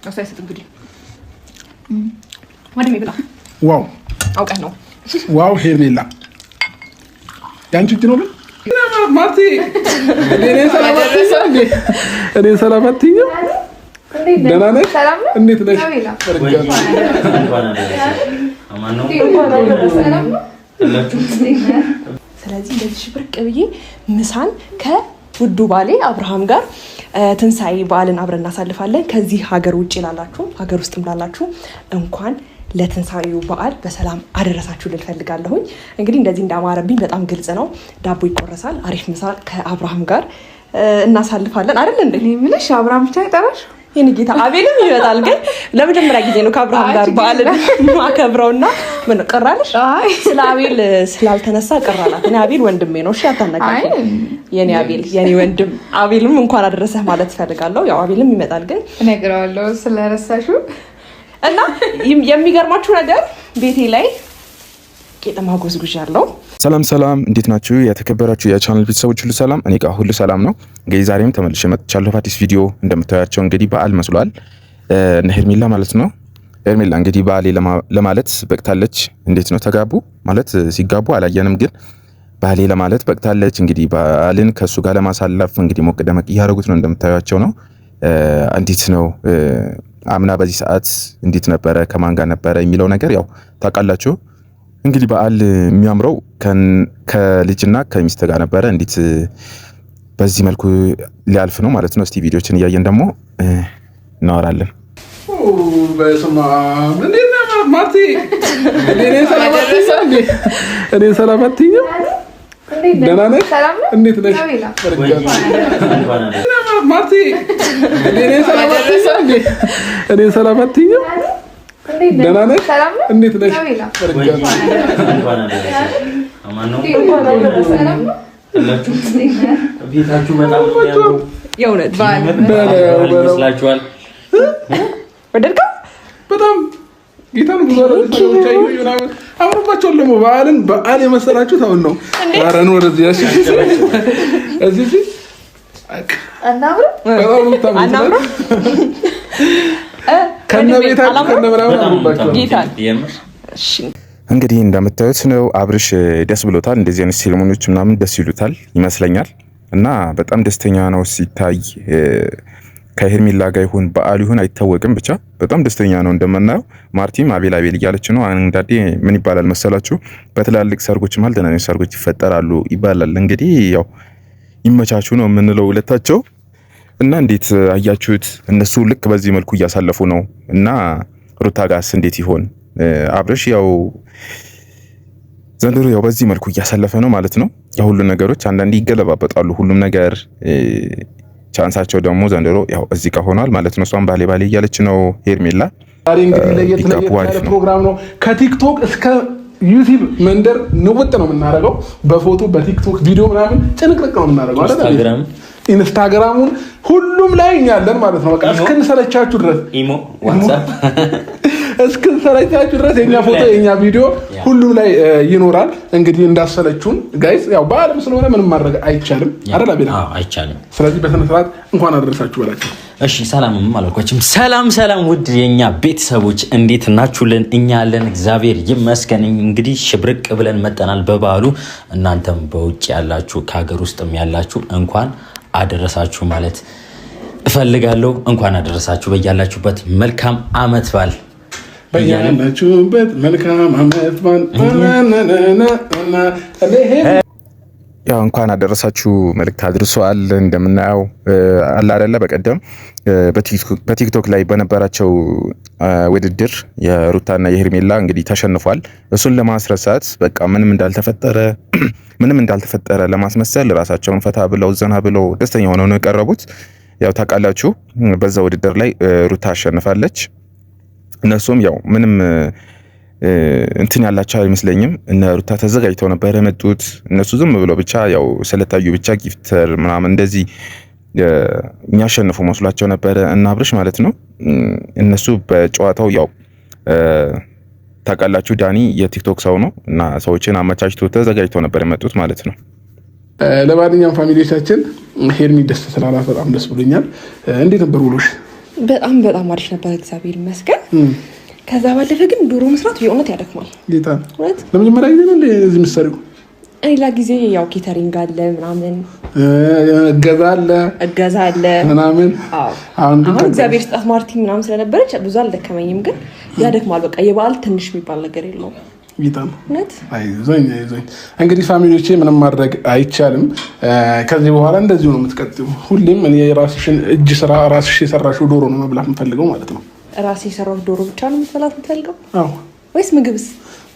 አሳይሰት እንግዲህ ወንድሜ ብላ ዋው አውቀህ ነው ዋው ሄርሜላ ያንቺ እጅ ነው ማርቲ እኔ ሰላም አትይኝም ደህና ነሽ እንዴት ነሽ ስለዚህ እንደዚህ ሽብርቅ ብዬ ምሳን ከውዱ ባሌ አብርሃም ጋር ትንሳኤ በዓልን አብረን እናሳልፋለን። ከዚህ ሀገር ውጭ ላላችሁ ሀገር ውስጥም ላላችሁ እንኳን ለትንሳኤው በዓል በሰላም አደረሳችሁ ልል ፈልጋለሁኝ። እንግዲህ እንደዚህ እንዳማረብኝ በጣም ግልጽ ነው። ዳቦ ይቆረሳል። አሪፍ ምሳ ከአብርሃም ጋር እናሳልፋለን አይደል እንዴ? እኔ ምንሽ አብርሃም ብቻ ይጠራሽ የኔ ጌታ አቤልም ይመጣል። ግን ለመጀመሪያ ጊዜ ነው ከአብርሃም ጋር በዓልን ማከብረውና ምን ቀራለሽ? ስለ አቤል ስላልተነሳ ቀራላት። እኔ አቤል ወንድሜ ነው። እሺ አታነቃቂ። የኔ አቤል የኔ ወንድም አቤልም እንኳን አደረሰህ ማለት ፈልጋለሁ። ያው አቤልም ይመጣል ግን እነግረዋለሁ ስለረሳሽው እና የሚገርማችሁ ነገር ቤቴ ላይ ቄጠማ ጎዝጉዣለሁ። ሰላም እንዴት ናችሁ? የተከበራችሁ የቻናል ቤተሰቦች ሁሉ ሰላም፣ እኔ ጋር ሁሉ ሰላም ነው። እንግዲህ ዛሬም ተመልሼ መጥቻለሁ በአዲስ ቪዲዮ። እንደምታያቸው እንግዲህ በዓል መስሏል እነ ሄርሜላ ማለት ነው። ሄርሜላ እንግዲህ በዓል ለማለት በቅታለች። እንዴት ነው ተጋቡ ማለት ሲጋቡ አላየንም፣ ግን በዓል ለማለት በቅታለች። እንግዲህ በዓልን ከሱ ጋር ለማሳለፍ እንግዲህ ሞቅ ደመቅ እያደረጉት ነው። እንደምታያቸው ነው። እንዴት ነው አምና በዚህ ሰዓት እንዴት ነበረ፣ ከማን ጋር ነበረ የሚለው ነገር ያው ታውቃላችሁ። እንግዲህ በዓል የሚያምረው ከልጅና ከሚስት ጋር ነበረ። እንዴት በዚህ መልኩ ሊያልፍ ነው ማለት ነው። እስቲ ቪዲዮችን እያየን ደግሞ እናወራለን። በስማ እንዴት ነው ማርቲ? እኔ ሰላም አትይኝም? ደህና ነሽ? እንዴት ነሽ? ማርቲ እኔ ሰላም አትይኝም? ደህና ነሽ? እንዴት ነሽ? ቤታችሁ በጣም ነው የእውነት ይመስላችኋል? ወደድካ በጣም ጌታን ብዙ አምሮባቸውን ደግሞ በዓል የመሰላችሁት አሁን ነው። ኧረ ነው ወደዚህ እዚህ አናምርም እንግዲህ እንደምታዩት ነው። አብርሽ ደስ ብሎታል። እንደዚህ አይነት ሴሬሞኒዎች ምናምን ደስ ይሉታል ይመስለኛል እና በጣም ደስተኛ ነው ሲታይ። ከሄርሜላ ጋር ይሁን በዓል ይሁን አይታወቅም፣ ብቻ በጣም ደስተኛ ነው። እንደምናየው ማርቲም አቤል እያለች ነው። አንዳንዴ ምን ይባላል መሰላችሁ፣ በትላልቅ ሰርጎች ማለት ትናንሽ ሰርጎች ይፈጠራሉ ይባላል። እንግዲህ ያው ይመቻቹ ነው የምንለው ሁለታቸው እና እንዴት አያችሁት? እነሱ ልክ በዚህ መልኩ እያሳለፉ ነው እና ሩታ ጋርስ እንዴት ይሆን? አብርሽ ያው ዘንድሮ ያው በዚህ መልኩ እያሳለፈ ነው ማለት ነው። የሁሉ ነገሮች አንዳንዴ ይገለባበጣሉ። ሁሉም ነገር ቻንሳቸው ደግሞ ዘንድሮ ያው እዚህ ጋር ሆኗል ማለት ነው። እሷም ባሌ እያለች ነው ሄርሜላ። ዛሬ እንግዲህ ለየት ያለ ፕሮግራም ነው። ከቲክቶክ እስከ ዩቲዩብ መንደር ንውጥ ነው የምናደርገው። በፎቶ በቲክቶክ ቪዲዮ ምናምን ጭንቅልቅ ነው የምናደርገው አይደል? ኢንስታግራሙን ሁሉም ላይ ያለን ማለት ነው። በቃ እስክንሰለቻችሁ ድረስ ኢሞ፣ ዋትስአፕ እስክንሰለቻችሁ ድረስ የኛ ፎቶ የኛ ቪዲዮ ሁሉም ላይ ይኖራል። እንግዲህ እንዳሰለችሁን ጋይስ፣ ያው በዓለም ስለሆነ ምንም ማድረግ አይቻልም አይደል? አቤላ አይቻልም። ስለዚህ በስነ ስርዓት እንኳን አደረሳችሁ በላችሁ። እሺ፣ ሰላምም አላልኳችሁም። ሰላም ውድ የኛ ቤተሰቦች እንዴት ናችሁልን? እኛ አለን እግዚአብሔር ይመስገን። እንግዲህ ሽብርቅ ብለን መጠናል በበዓሉ። እናንተም በውጭ ያላችሁ ከሀገር ውስጥም ያላችሁ እንኳን አደረሳችሁ ማለት እፈልጋለሁ። እንኳን አደረሳችሁ። በያላችሁበት መልካም አመት በዓል በያላችሁበት መልካም አመት በዓል። ያው እንኳን አደረሳችሁ መልእክት አድርሷል። እንደምናየው አለ አይደለ በቀደም በቲክቶክ ላይ በነበራቸው ውድድር የሩታና የሄርሜላ እንግዲህ ተሸንፏል። እሱን ለማስረሳት በቃ ምንም እንዳልተፈጠረ ለማስመሰል ራሳቸውን ፈታ ብለው ዘና ብለው ደስተኛ ሆነው ነው የቀረቡት። ያው ታውቃላችሁ በዛ ውድድር ላይ ሩታ አሸንፋለች። እነሱም ያው ምንም እንትን ያላቸው አይመስለኝም። እነ ሩታ ተዘጋጅተው ነበር የመጡት። እነሱ ዝም ብለው ብቻ ያው ስለታዩ ብቻ ጊፍተር ምናምን እንደዚህ የሚያሸንፉ መስሏቸው ነበረ እና አብርሽ ማለት ነው። እነሱ በጨዋታው ያው ታውቃላችሁ ዳኒ የቲክቶክ ሰው ነው እና ሰዎችን አመቻችቶ ተዘጋጅተው ነበር የመጡት ማለት ነው። ለማንኛውም ፋሚሊዎቻችን ሄርሚ ደስ ስላላት በጣም ደስ ብሎኛል። እንዴት ነበር ውሎሽ? በጣም በጣም አሪፍ ነበር እግዚአብሔር ይመስገን። ከዛ ባለፈ ግን ዶሮ መስራት የእውነት ያደክማል። ጌታ ለመጀመሪያ ጊዜ ነው እንደዚህ የምትሰሪው? ሌላ ጊዜ ያው ኬተሪንግ አለ ምናምን እገዛ አለ ምናምን። አሁን እግዚአብሔር ስጣት ማርቲን ምናምን ስለነበረች ብዙ አልደከመኝም፣ ግን ያደክማል። በቃ የበዓል ትንሽ የሚባል ነገር የለውም። ጌታም አይዞኝ። እንግዲህ ፋሚሊዎቼ ምንም ማድረግ አይቻልም። ከዚህ በኋላ እንደዚሁ ነው የምትቀጥሉ። ሁሌም እኔ የራስሽን እጅ ስራ ራስሽ የሰራሽው ዶሮ ነው መብላት የምፈልገው ማለት ነው። ራሴ የሰራሁት ዶሮ ብቻ ነው የምትበላት የምትፈልገው? አዎ። ወይስ ምግብስ?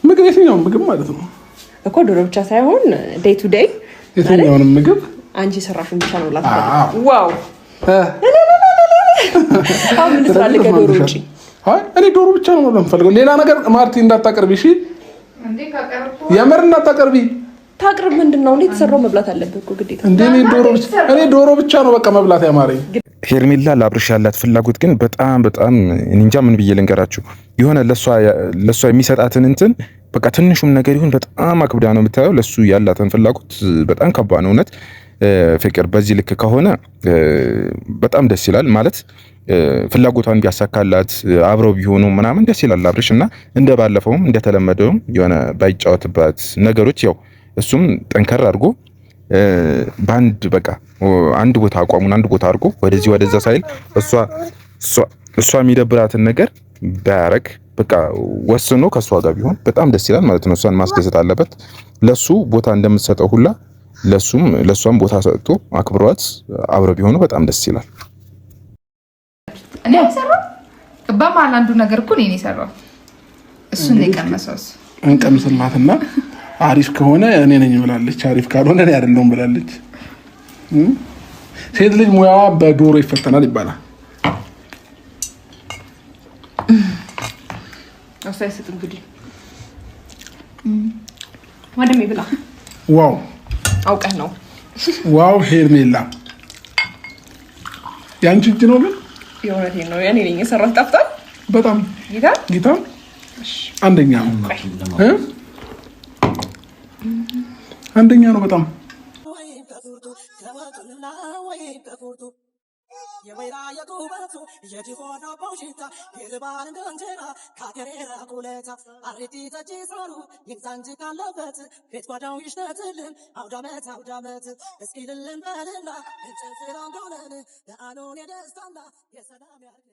ምግብ የትኛውም ምግብ ማለት ነው እኮ ዶሮ ብቻ ሳይሆን ዴይ ቱ ዴይ የትኛውንም ምግብ አንቺ የሰራሽውን ብቻ ነው ብላት። ዋው አሁን ምን ትፈልገ ዶሮ ውጪ? አይ እኔ ዶሮ ብቻ ነው መብላት የምፈልገው። ሌላ ነገር ማርቲ እንዳታቀርቢ እሺ። የምር እንዳታቀርቢ። ታቅርብ ምንድነው? እንዴ ተሰራው መብላት አለበት እኮ ግዴታ። እኔ ዶሮ ብቻ ነው በቃ መብላት ያማረኝ። ሄርሜላ ለአብርሽ ያላት ፍላጎት ግን በጣም እንጃ ምን ብዬ ልንገራችሁ። የሆነ ለሷ የሚሰጣትን እንትን በቃ ትንሹም ነገር ይሁን በጣም አክብዳ ነው የምታየው። ለሱ ያላትን ፍላጎት በጣም ከባድ ነው እውነት። ፍቅር በዚህ ልክ ከሆነ በጣም ደስ ይላል ማለት ፍላጎቷን ቢያሳካላት አብረው ቢሆኑ ምናምን ደስ ይላል አብርሽ እና እንደ ባለፈውም እንደተለመደውም የሆነ ባይጫወትባት ነገሮች ያው እሱም ጠንከር አድርጎ ባንድ በቃ አንድ ቦታ አቋሙን አንድ ቦታ አድርጎ ወደዚህ ወደዛ ሳይል እሷ የሚደብራትን ነገር ባያረግ በቃ ወስኖ ከሷ ጋር ቢሆን በጣም ደስ ይላል ማለት ነው። እሷን ማስደሰት አለበት። ለሱ ቦታ እንደምትሰጠው ሁላ ለሷም ቦታ ሰጥቶ አክብሯት አብረው ቢሆኑ በጣም ደስ ይላል። እኔ ሰራው በማል አንዱ ነገር እኮ እኔ ሰራው እሱን የቀመሰው እንቀምስላትና አሪፍ ከሆነ እኔ ነኝ ብላለች፣ አሪፍ ካልሆነ እኔ አይደለሁም ብላለች። ሴት ልጅ ሙያዋ በዶሮ ይፈተናል ይባላል። አሳይሰጥ እንግዲህ ወደም ይብላ። ዋው አውቀህ ነው። ዋው ሄርሜላ ያንቺ እጅ ነው ግን የእውነቴን ነው። ያኔ ነኝ የሰራሁት። ጣፍጣል በጣም ጌታ አንደኛ ነው አንደኛ ነው በጣም የወይራ የቱበቱ የዲሆና ቦሽታ የልባን ገንጀራ ካገሬራ ቁለታ አሪቲ ተጂሳሩ ይንዛንጂ ካለበት ቤት ጓዳው ይሽተትልን አውዳመት እስኪ ልልን በልና እንጨፍራ እንደሆነን ለአኖን የደስታና የሰላም ያርግ